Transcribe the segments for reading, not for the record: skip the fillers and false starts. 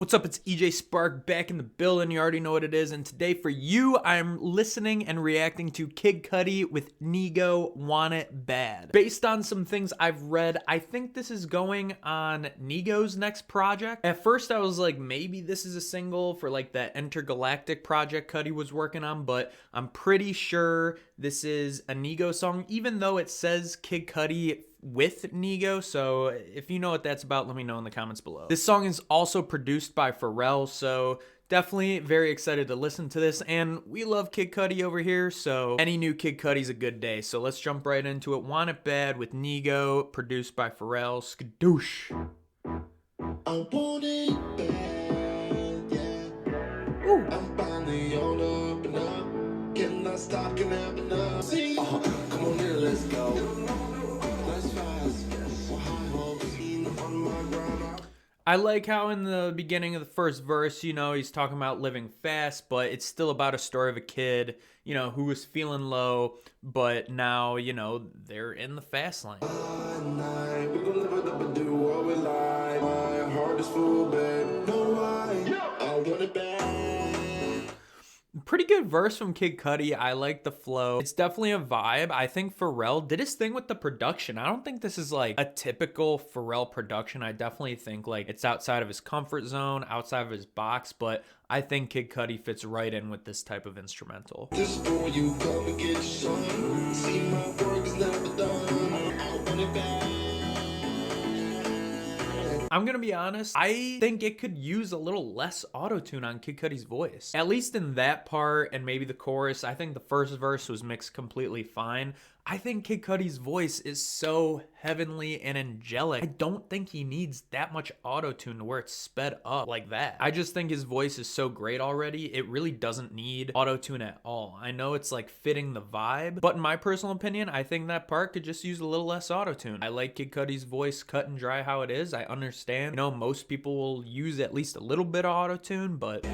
What's up? It's EJ Spark back in the building. You already know what it is. And today for you, I'm listening and reacting to Kid Cudi with Nigo, Want It Bad. Based on some things I've read, I think this is going on Nigo's next project. At first I was like, maybe this is a single for like that intergalactic project Cudi was working on, but I'm pretty sure this is a Nigo song, even though it says Kid Cudi with Nigo. So if you know what that's about, let me know in the comments below. This song is also produced by Pharrell, so definitely very excited to listen to this. And we love Kid Cudi over here, so any new Kid Cudi's a good day. So let's jump right into it. Want It Bad with Nigo, produced by Pharrell. Skadoosh. I want it bad, yeah. Ooh. I'm finally on up and up. Cannot stop, can have enough. See, come on here, let's go. Let's fast. On my ground. I like how in the beginning of the first verse, you know, he's talking about living fast, but it's still about a story of a kid, you know, who was feeling low, but now, you know, they're in the fast lane. Night, we gon' live it up and do what we like. My heart is full, babe. No lie, I want it bad. Pretty good verse from Kid Cudi. I like the flow. It's definitely a vibe. I think Pharrell did his thing with the production. I don't think this is like a typical Pharrell production. I definitely think like it's outside of his comfort zone, outside of his box, but I think Kid Cudi fits right in with this type of instrumental. Just for you, come and get some. See, my work is never done. I want it bad. I'm gonna be honest, I think it could use a little less auto-tune on Kid Cudi's voice. At least in that part and maybe the chorus. I think the first verse was mixed completely fine. I think Kid Cudi's voice is so heavenly and angelic. I don't think he needs that much auto-tune to where it's sped up like that. I just think his voice is so great already. It really doesn't need auto-tune at all. I know it's like fitting the vibe, but in my personal opinion, I think that part could just use a little less auto-tune. I like Kid Cudi's voice cut and dry how it is. I understand, you know, most people will use at least a little bit of auto-tune, but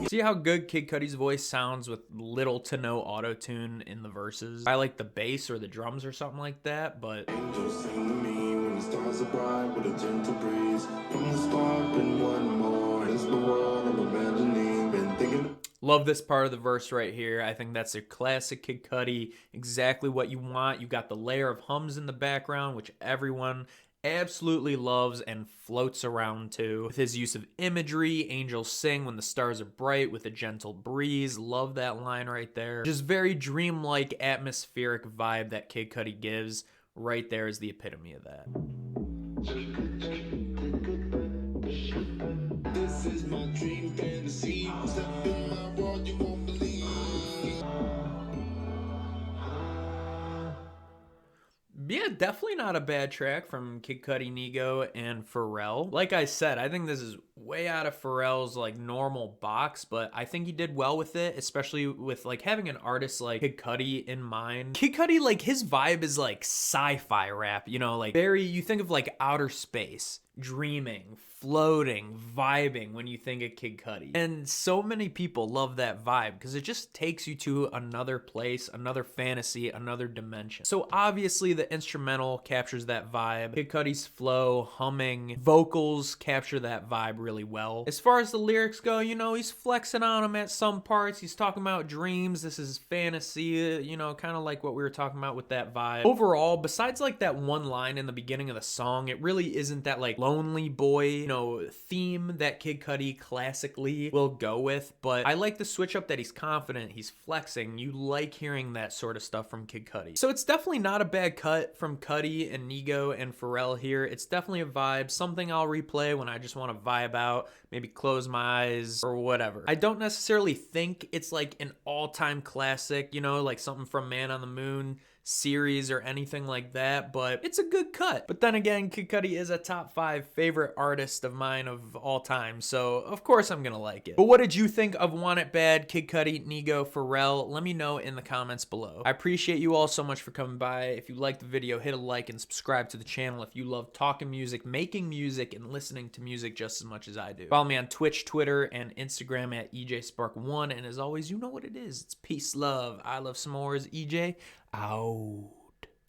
see how good Kid Cudi's voice sounds with little to no auto-tune in the verses? I like the bass or the drums or something like that, but Angels sing to me when the stars are bright with a gentle breeze. From the spark and one more. It's the world I'm imagining. Been thinking. love this part of the verse right here. I think that's a classic Kid Cudi, exactly what you want. You got the layer of hums in the background, which everyone absolutely loves and floats around to. With his use of imagery, angels sing when the stars are bright with a gentle breeze. Love that line right there. Just very dreamlike, atmospheric vibe that Kid Cudi gives. Right there is the epitome of that. This is my dream fantasy. Step in my world, you won't believe. Yeah, definitely not a bad track from Kid Cudi, Nigo, and Pharrell. Like I said, I think this is way out of Pharrell's like normal box, but I think he did well with it, especially with like having an artist like Kid Cudi in mind. Kid Cudi, like his vibe is like sci-fi rap, you know, like very, you think of like outer space, dreaming, floating, vibing when you think of Kid Cudi. And so many people love that vibe because it just takes you to another place, another fantasy, another dimension. So obviously the instrumental captures that vibe. Kid Cudi's flow, humming, vocals capture that vibe really well. As far as the lyrics go, you know, he's flexing on them at some parts. He's talking about dreams. This is fantasy, you know, kind of like what we were talking about with that vibe. Overall, besides like that one line in the beginning of the song, it really isn't that like lonely boy, know, theme that Kid Cudi classically will go with, but I like the switch up that he's confident, he's flexing. You like hearing that sort of stuff from Kid Cudi. So it's definitely not a bad cut from Cudi and Nigo and Pharrell here. It's definitely a vibe, something I'll replay when I just want to vibe out, maybe close my eyes or whatever. I don't necessarily think it's like an all-time classic, you know, like something from Man on the Moon series or anything like that, but it's a good cut. But then again, Kid Cudi is a top 5 favorite artist of mine of all time, so of course I'm gonna like it. But what did you think of Want It Bad, Kid Cudi, Nigo, Pharrell? Let me know in the comments below. I appreciate you all so much for coming by. If you liked the video, hit a like and subscribe to the channel if you love talking music, making music, and listening to music just as much as I do. Follow me on Twitch, Twitter, and Instagram at EJSpark1, and as always, you know what it is. It's peace, love, I love s'mores, EJ. Ow.